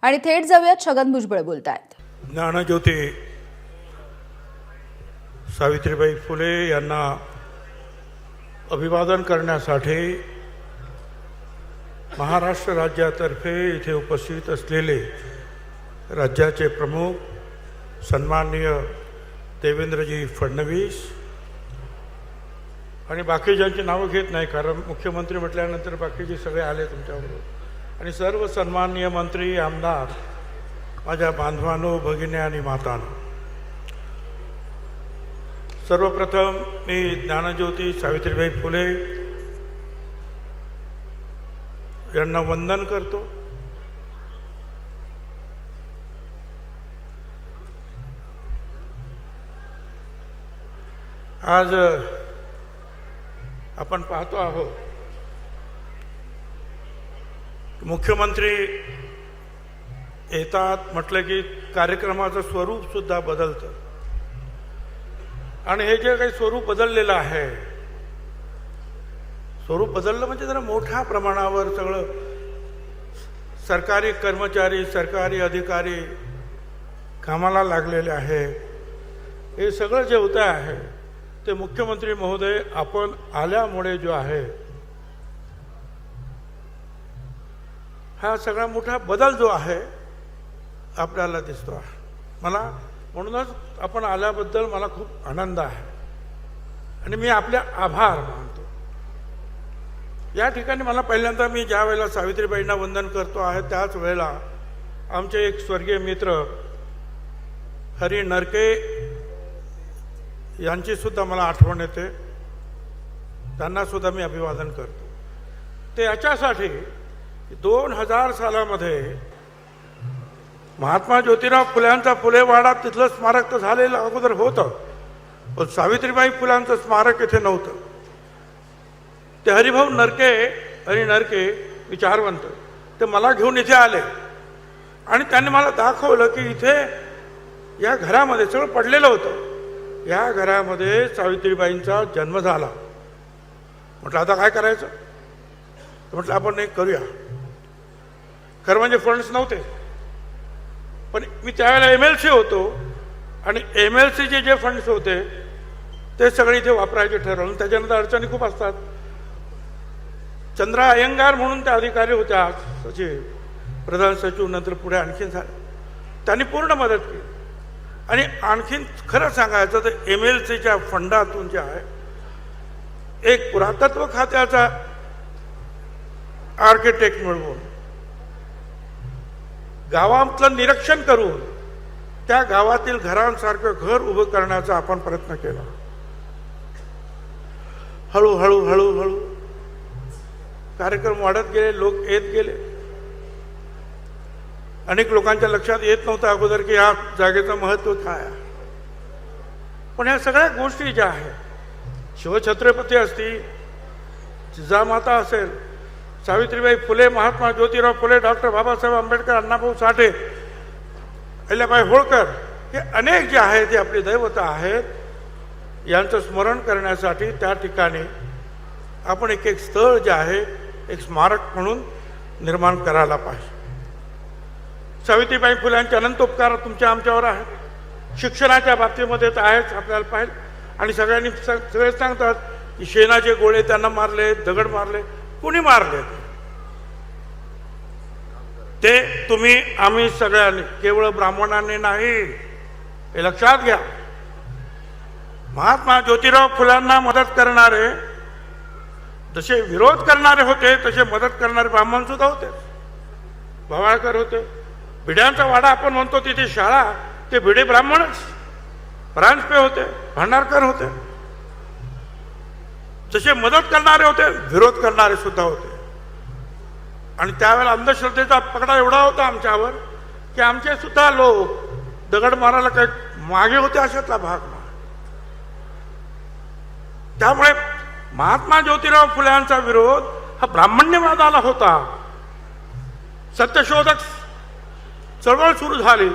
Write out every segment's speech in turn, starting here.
आणि थेट जाऊयात छगन भुजबळ बोलतायत। ज्ञानज्योती सावित्रीबाई फुले यांना अभिवादन करण्यासाठी महाराष्ट्र राज्यातर्फे इथे उपस्थित असलेले राज्याचे प्रमुख सन्माननीय देवेंद्रजी फडणवीस आणि बाकीच्यांची नावं घेत नाही कारण मुख्यमंत्री म्हटल्यानंतर बाकीचे सगळे आले तुमच्याबरोबर आणि सर्व सन्माननीय मंत्री आमदार माझ्या बांधवांनो भगिनी आणि मातांनो, सर्वप्रथम मी ज्ञानज्योती सावित्रीबाई फुले यांना वंदन करतो। आज आपण पाहतो आहोत मुख्यमंत्री येतात म्हटलं की कार्यक्रमाचं स्वरूप सुद्धा बदलतं आणि हे जे काही स्वरूप बदललेलं आहे, स्वरूप बदललं म्हणजे जरा मोठ्या प्रमाणावर सगळं सरकारी कर्मचारी सरकारी अधिकारी कामाला लागलेले आहे। हे सगळं जे होतं आहे ते मुख्यमंत्री महोदय आपण आल्यामुळे जो आहे हा सगळा मोठा बदल जो आहे आपल्याला दिसतो आहे। मला म्हणूनच आपण आल्याबद्दल मला खूप आनंद आहे आणि मी आपले आभार मानतो। या ठिकाणी मला पहिल्यांदा मी ज्या वेळेला सावित्रीबाईंना वंदन करतो आहे त्याच वेळेला आमचे एक स्वर्गीय मित्र हरी नरके यांची सुद्धा मला आठवण येते, त्यांना सुद्धा मी अभिवादन करतो। ते याच्यासाठी 2000 सालामध्ये महात्मा ज्योतिराव फुल्यांचा फुलेवाडा तिथलं स्मारक तर झालेलं अगोदर होतं, पण सावित्रीबाई फुलांचं स्मारक इथे नव्हतं। ते हरिभाऊ नरके विचारवंत ते मला घेऊन इथे आले आणि त्यांनी मला दाखवलं की इथे या घरामध्ये सगळं पडलेलं होतं, या घरामध्ये सावित्रीबाईंचा जन्म झाला। म्हटलं आता काय करायचं, म्हटलं आपण एक करूया। खरं म्हणजे फंड्स नव्हते, पण मी त्यावेळेला MLC होतो आणि MLCचे जे फंड्स होते ते सगळे इथे वापरायचे ठरवलं। त्याच्यानंतर अडचणी खूप असतात। चंद्रा अय्यंगार म्हणून त्या अधिकारी होत्या सचिव, प्रधान सचिव, नंतर पुढे आणखीन झाले, त्यांनी पूर्ण मदत केली। आणि आणखीन खरं सांगायचं तर MLCच्या फंडातून जे आहे एक पुरातत्व खात्याचा आर्किटेक्ट मिळवून गावातलं निरीक्षण करून त्या गावातील घरांसारखं घर उभं करण्याचा आपण प्रयत्न केला। हळूहळू कार्यक्रम वाढत गेले, लोक येत गेले। अनेक लोकांच्या लक्षात येत नव्हतं अगोदर की या जागेचं महत्त्व काय आहे, पण ह्या सगळ्या गोष्टी ज्या आहेत, शिवछत्रपती असतील, जिजामाता असेल, सावित्रीबाई फुले, महात्मा ज्योतिराव फुले, डॉक्टर बाबासाहेब आंबेडकर, अण्णाभाऊ साठे, अहिल्याबाई होळकर, हे अनेक जे आहेत ते आपली दैवता आहेत, यांचं स्मरण करण्यासाठी त्या ठिकाणी आपण एक स्थळ जे आहे एक स्मारक म्हणून निर्माण करायला पाहिजे। सावित्रीबाई फुल्यांचे अनंत उपकार तुमच्या आमच्यावर आहेत, शिक्षणाच्या बाबतीमध्ये तर आहेच आपल्याला पाहिजे। आणि सगळ्यांनी सगळे सांगतात की शेणाचे गोळे त्यांना मारले, दगड मारले, कुणी मारले ते तुम्ही आम्ही सगळ्यांनी, केवळ ब्राह्मणांनी नाही, हे लक्षात घ्या। महात्मा ज्योतिराव फुल्यांना मदत करणारे जसे विरोध करणारे होते तसे मदत करणारे ब्राह्मण सुद्धा होते। भवाळकर होते, भिड्यांचा वाडा आपण म्हणतो तिथे शाळा, ते भिडे ब्राह्मणच, परांजपे होते, भांडारकर होते। जसे मदत करणारे होते विरोध करणारे सुद्धा होते। आणि त्यावेळेला अंधश्रद्धेचा पकडा एवढा होता आमच्यावर की आमचे सुद्धा लोक दगड मारायला काही मागे होते अशातला भाग नाही। त्यामुळे महात्मा ज्योतिराव फुल्यांचा विरोध हा ब्राह्मण्यवादाला होता। सत्यशोधक चळवळ सुरू झाली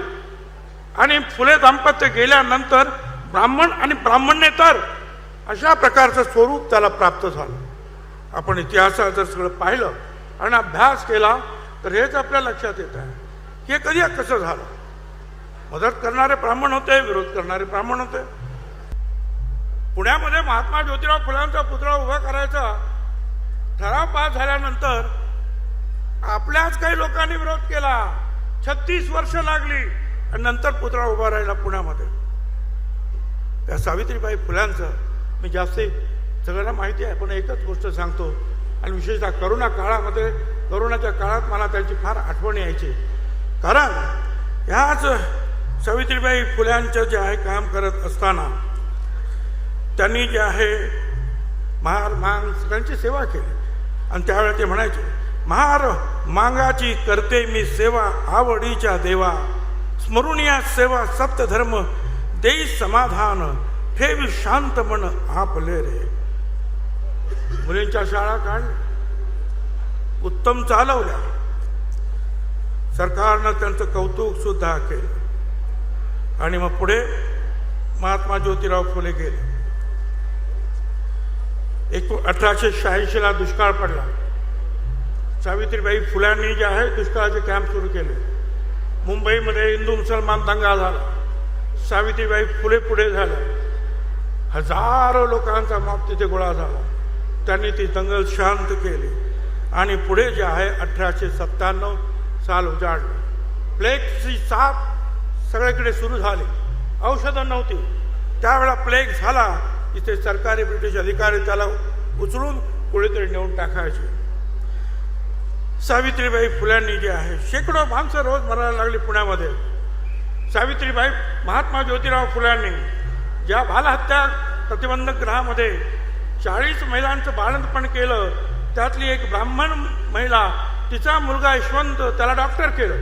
आणि फुले दाम्पत्य गेल्यानंतर ब्राह्मण आणि ब्राह्मण्येतर अशा प्रकारचं स्वरूप त्याला प्राप्त झालं। आपण इतिहासात जर सगळं पाहिलं आणि अभ्यास केला तर हेच आपल्या लक्षात येत आहे हे कधी कसं झालं? मदत करणारे ब्राह्मण होते, विरोध करणारे ब्राह्मण होते. पुण्यामध्ये महात्मा ज्योतिराव फुलांचा पुतळा उभा करायचा ठराव पास झाल्यानंतर आपल्याच काही लोकांनी विरोध केला. 36 वर्ष लागली आणि नंतर पुतळा उभा राहिला पुण्यामध्ये. त्या सावित्रीबाई फुल्यांचं मी जास्ती सगळ्यांना माहिती आहे, पण एकच गोष्ट सांगतो, आणि विशेषतः करोनाच्या काळात मला त्यांची फार आठवण यायची. कारण ह्याच सावित्रीबाई फुल्यांचं जे आहे काम करत असताना त्यांनी जे आहे महार मांग सगळ्यांची सेवा केली. आणि त्यावेळेला ते म्हणायचे, महार मांगाची करते मी सेवा आवडीच्या देवा, स्मरून या सेवा सप्तधर्म देई समाधान, ठेवी शांत मन आपले रे. मुलींच्या शाळा काढल्या, उत्तम चालवल्या, सरकारनं त्यांचं कौतुक सुद्धा केलं. आणि मग पुढे महात्मा ज्योतिराव फुले गेले. 1886ला दुष्काळ पडला. सावित्रीबाई फुल्यांनी जे आहे दुष्काळाचे कॅम्प सुरू केले. मुंबईमध्ये हिंदू मुसलमान दंगा झाला. सावित्रीबाई फुले पुढे झाल्या. हजारो लोकांचा मॉब तिथे गोळा झाला. त्यांनी ती दंगल शांत केली आणि पुढे जे आहे 1897 साल उजाडलं. प्लेगची साथ सगळीकडे सुरू झाली. औषधं नव्हती. त्यावेळेला प्लेग झाला, इथे सरकारी ब्रिटिश अधिकारी त्याला उचलून कुठेतरी नेऊन टाकायचे. सावित्रीबाई फुल्यांनी जे आहे शेकडो माणसं रोज मरायला लागली पुण्यामध्ये. सावित्रीबाई महात्मा ज्योतिराव फुल्यांनी ज्या बालहत्या प्रतिबंधक गृहामध्ये 40 महिलांचं बाळंतपण केलं, त्यातली एक ब्राह्मण महिला, तिचा मुलगा यशवंत, त्याला डॉक्टर केलं.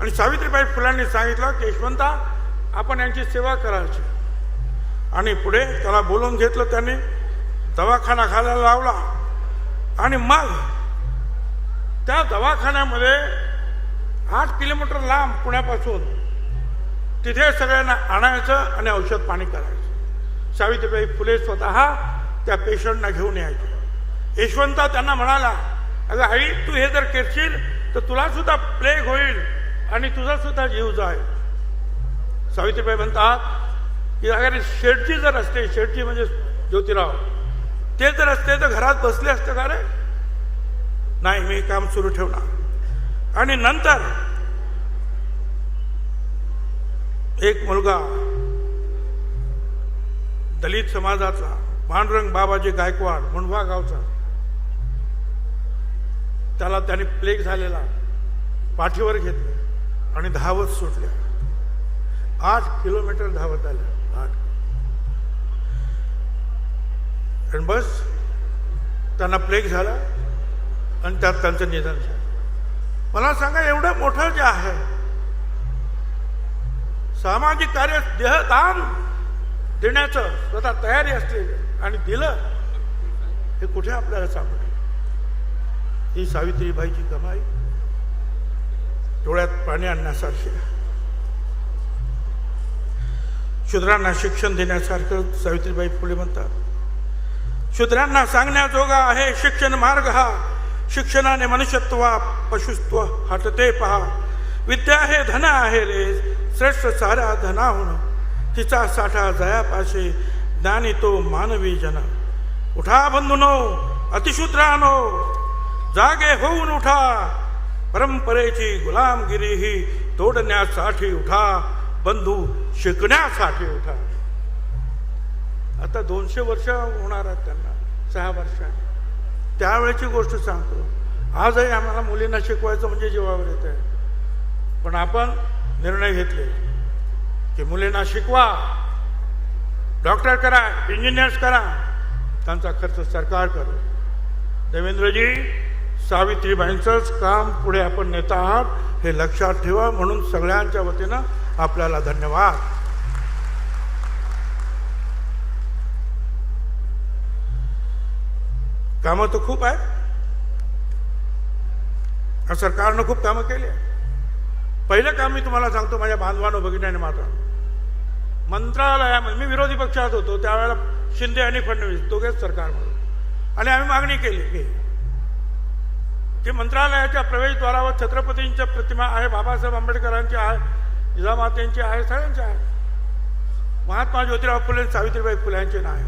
आणि सावित्रीबाई फुल्यांनी सांगितलं की यशवंता, आपण यांची सेवा करायची. आणि पुढे त्याला बोलवून घेतलं. त्यांनी दवाखाना घालायला लावला. आणि मग त्या दवाखान्यामध्ये 8 किलोमीटर लांब पुण्यापासून तिथे सगळ्यांना आणायचं आणि औषध पाणी करायचं. सावित्रीबाई फुले स्वतः त्या पेशंटना घेऊन यायचे. यशवंता त्यांना म्हणाला, अगं आई, तू हे जर करशील तर तुला सुद्धा प्लेग होईल आणि तुझा सुद्धा जीव जाईल. सावित्रीबाई म्हणतात की अगर शेठजी जर असते, शेठजी म्हणजे ज्योतिराव, ते जर असते तर घरात बसले असते का रे? नाही, मी काम सुरू ठेवणार. आणि नंतर एक मुलगा दलित समाजाचा पांडुरंग बाबाजी गायकवाड मुंढवा गावचा, त्याला त्याने प्लेग झालेला पाठीवर घेतले आणि धावत सुटल्या. 8 किलोमीटर धावत आले. 8. आणि बस त्यांना प्लेग झाला आणि त्यात त्यांचं निधन झालं. मला सांगा, एवढं मोठं जे आहे सामाजिक कार्य, देहदान देण्याचं स्वतः तयारी असते आणि दिलं, हे कुठे आपल्याला सापडेल? ही सावित्रीबाईची कमाई डोळ्यात पाणी आणण्यासारखी. शूद्रांना शिक्षण देण्यासारखं सावित्रीबाई फुले म्हणतात. शूद्रांना सांगण्याजोगा आहे शिक्षण मार्ग हा, शिक्षणाने मनुष्यत्वा पशुत्व हटते पहा. विद्या हे धन आहे रे, श्रेष्ठ साऱ्या धनाहून, तिचा साठा जयापाशे, ज्ञानी तो मानवी जन. उठा बंधुनो अतिशूद्रानो, जागे होऊन उठा, परंपरेची गुलामगिरी ही तोडण्यासाठी उठा, बंधू शिकण्यासाठी उठा. आता 200 वर्ष होणार आहेत त्यांना, 6 वर्षांनी. त्यावेळेची गोष्ट सांगतो. आजही आम्हाला मुलींना शिकवायचं म्हणजे जीवावर येत आहे. पण आपण निर्णय घेतले की मुलींना शिकवा, डॉक्टर करा, इंजिनियर्स करा, त्यांचा खर्च सरकार करू. देवेंद्रजी, सावित्रीबाईंचंच काम पुढे आपण नेत आहात हे लक्षात ठेवा. म्हणून सगळ्यांच्या वतीनं आपल्याला धन्यवाद. कामं तर खूप आहेत. सरकारनं खूप कामं केली आहे. पहिलं काम मी तुम्हाला सांगतो, माझ्या बांधवानं भगिनीने माता मंत्रालयामध्ये, मी विरोधी पक्षात होतो त्यावेळेला, शिंदे आणि फडणवीस दोघेच सरकारमध्ये, आणि आम्ही मागणी केली की की मंत्रालयाच्या प्रवेशद्वारावर छत्रपतींच्या प्रतिमा आहे, बाबासाहेब आंबेडकरांची आहे, जिजामातेंची आहे, सगळ्यांची आहे. महात्मा ज्योतिराव फुले, सावित्रीबाई फुल्यांचे नाही.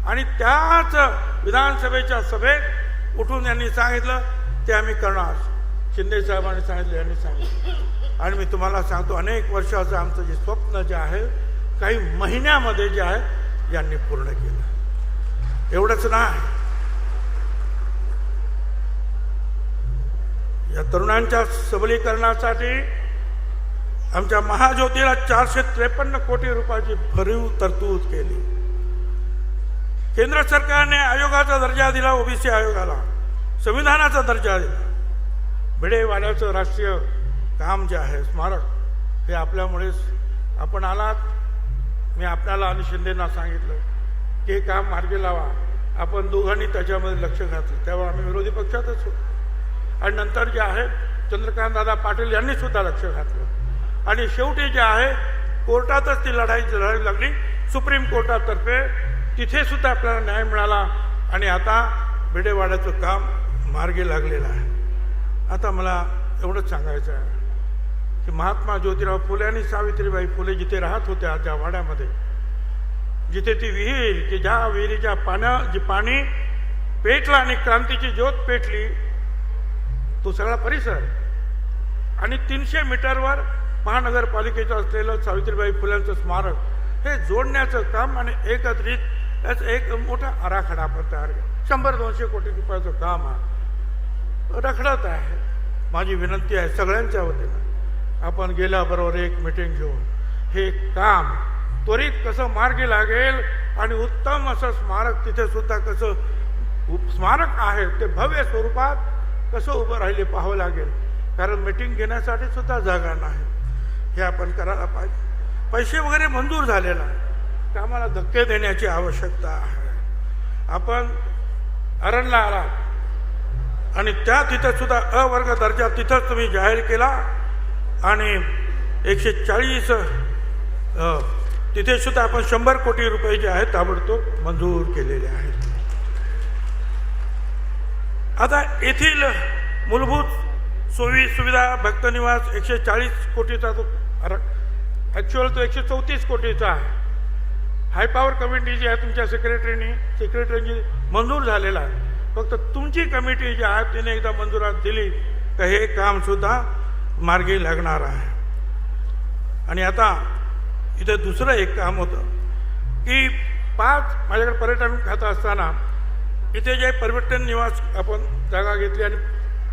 आणि त्याच विधानसभेच्या सभेत उठून यांनी सांगितलं ते आम्ही करणार. शिंदे साहेबांनी सांगितलं, यांनी सांगितलं. आणि मी तुम्हाला सांगतो, अनेक वर्षाचं आमचं जे स्वप्न जे आहे काही महिन्यामध्ये जे आहे यांनी पूर्ण केलं. एवढंच नाही, या तरुणांच्या सबलीकरणासाठी आमच्या महाज्योतीला 453 कोटी रुपयाची भरीव तरतूद केली. केंद्र सरकारने आयोगाचा दर्जा दिला, ओबीसी आयोगाला संविधानाचा दर्जा दिला. भिडेवाड्याचं राष्ट्रीय काम जे आहे स्मारक, हे आपल्यामुळेच आपण आलात. मी आपल्याला आणि शिंदेना सांगितलं की हे काम मार्गी लावा. आपण दोघांनी त्याच्यामध्ये लक्ष घातलं. तेव्हा आम्ही विरोधी पक्षातच होतो. आणि नंतर जे आहे चंद्रकांत दादा पाटील यांनी सुद्धा लक्ष घातलं. आणि शेवटी जे आहे कोर्टातच ती लढाई लढावी लागली, सुप्रीम कोर्टातर्फे. तिथे सुद्धा आपल्याला न्याय मिळाला. आणि आता भिडेवाड्याचं काम मार्गी लागलेलं आहे. आता मला एवढंच सांगायचं आहे की महात्मा ज्योतिराव फुले आणि सावित्रीबाई फुले जिथे राहत होत्या त्या वाड्यामध्ये, जिथे ती विहीर की ज्या विहिरीच्या जे पाणी पेटलं आणि क्रांतीची ज्योत पेटली, तो सगळा परिसर आणि 300 मीटरवर महानगरपालिकेचं असलेलं सावित्रीबाई फुल्यांचं स्मारक, हे जोडण्याचं काम आणि एकत्रित त्याचं एक मोठा आराखडा आपण तयार केला. 100-200 कोटी रुपयाचं काम आहे, रखडत आहे. माझी विनंती आहे सगळ्यांच्या वतीनं, आपण गेल्याबरोबर एक मीटिंग घेऊन हे काम त्वरित कसं मार्गी लागेल आणि उत्तम असं स्मारक तिथे सुद्धा कसं स्मारक आहे ते भव्य स्वरूपात कसं उभं राहिले पाहावं लागेल. कारण मीटिंग घेण्यासाठी सुद्धा जागा नाही. हे आपण करायला पाहिजे. पैसे वगैरे मंजूर झालेला आहे, कामाला धक्के देण्याची आवश्यकता आहे. आपण अरणला आला आणि त्या तिथं सुद्धा अवर्ग दर्जा तिथंच तुम्ही जाहीर केला आणि 140 तिथे सुद्धा आपण 100 कोटी रुपये जे आहेत ताबडतोब मंजूर केलेले आहेत. आता येथील मूलभूत सोयी सुविधा भक्तनिवास 140 कोटीचा तो ॲक्च्युअल तो 134 कोटीचा आहे. हाय पॉवर कमिटी जी आहे तुमच्या सेक्रेटरीनी मंजूर झालेला आहे. फक्त तुमची कमिटी जी आहे तिने एकदा मंजुरात दिली तर हे काम सुद्धा मार्गी लागणार आहे. आणि आता इथे दुसरं एक काम होतं की माझ्याकडे पर्यटन खातं असताना इथे जे पर्यटन निवास आपण जागा घेतली आणि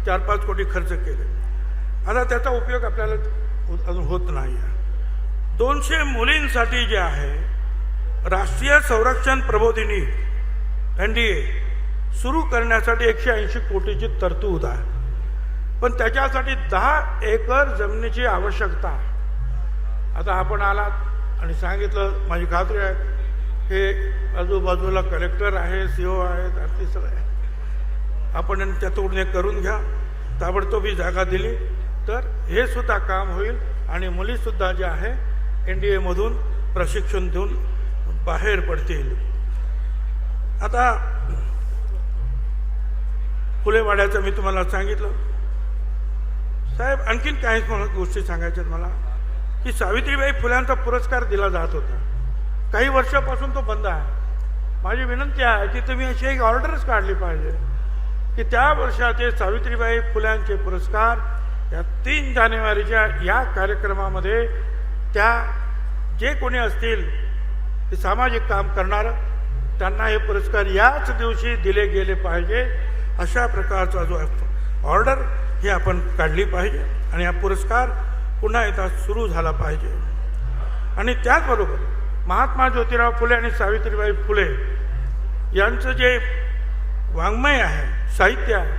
4-5 कोटी खर्च केले. आता त्याचा उपयोग आपल्याला अजून होत नाही आहे. 200 मुलींसाठी जे आहे राष्ट्रीय संरक्षण प्रबोधिनी NDA सुरू करण्यासाठी 180 कोटीची तरतूद आहे. पण त्याच्यासाठी 10 एकर जमिनीची आवश्यकता आहे. आता आपण आलात आणि सांगितलं, माझी खात्री आहे हे आजूबाजूला कलेक्टर आहे, CO आहेत, आणि सगळे आपण त्यातून हे करून घ्या. ताबडतोब ही जागा दिली तर हे सुद्धा काम होईल आणि मुलीसुद्धा जे आहे NDA मधून प्रशिक्षण देऊन बाहेर पडतील. आता फुलेवाड्याचं मी तुम्हाला सांगितलं. साहेब आणखीन काही गोष्टी सांगायच्यात मला की सावित्रीबाई फुल्यांचा पुरस्कार दिला जात होता, काही वर्षापासून तो बंद आहे. माझी विनंती आहे की तुम्ही अशी एक ऑर्डरच काढली पाहिजे की त्या वर्षाचे सावित्रीबाई फुल्यांचे पुरस्कार या 3 जानेवारीच्या या कार्यक्रमामध्ये त्या जे कोणी असतील ते सामाजिक काम करणार त्यांना हे पुरस्कार याच दिवशी दिले गेले पाहिजे. अशा प्रकारचा जो ऑर्डर ही आपण काढली पाहिजे आणि हा पुरस्कार पुन्हा एकदा सुरू झाला पाहिजे. आणि त्याचबरोबर महात्मा ज्योतिराव फुले आणि सावित्रीबाई फुले यांचं जे वाङ्मय आहे, साहित्य आहे,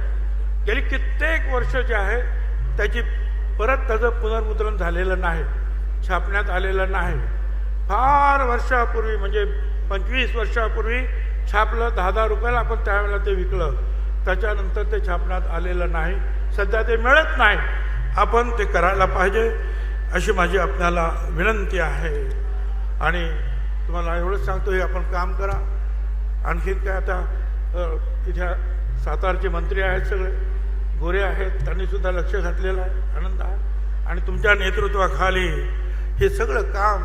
गेली कित्येक वर्ष जे आहे त्याची त्याचं पुनर्मुद्रण झालेलं नाही, छापण्यात आलेलं नाही. फार वर्षापूर्वी म्हणजे 25 वर्षापूर्वी छापलं, 10-10 रुपयाला आपण त्यावेळेला ते विकलं. त्याच्यानंतर ते छापण्यात आलेलं नाही, सध्या ते मिळत नाही. आपण ते करायला पाहिजे अशी माझी आपल्याला विनंती आहे. आणि तुम्हाला एवढंच सांगतो, हे आपण काम करा. आणखीन काय आता इथे सातारचे मंत्री आहेत सगळे, गोरे आहेत, त्यांनी सुद्धा लक्ष घातलेलं आहे, आनंद आहे. आणि तुमच्या नेतृत्वाखाली हे सगळं काम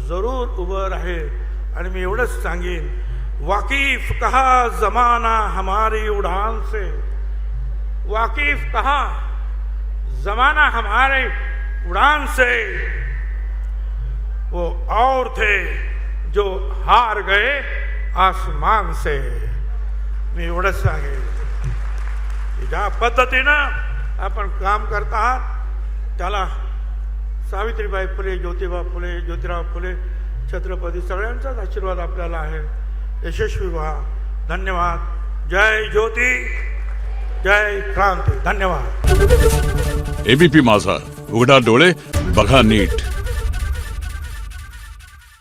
जरूर उभं राहील. आणि मी एवढंच सांगेन, वाकिफ कहा जमाना हमारी उड़ान से, वाकिफ कहा जमाना हमारे उड़ान से, वो और थे जो हार गए आसमान से. मी एवढंच सांगेन, ज्या पद्धतीनं आपण काम करता आहात त्याला सावित्रीबाई फुले, ज्योतिबा फुले, ज्योतिराव फुले, छत्रपती सगळ्यांचाच आशीर्वाद आपल्याला आहे. यशस्वी व्हा. धन्यवाद. जय ज्योती, जय क्रांती. धन्यवाद. एबीपी माझा, उघडा डोळे बघा नीट.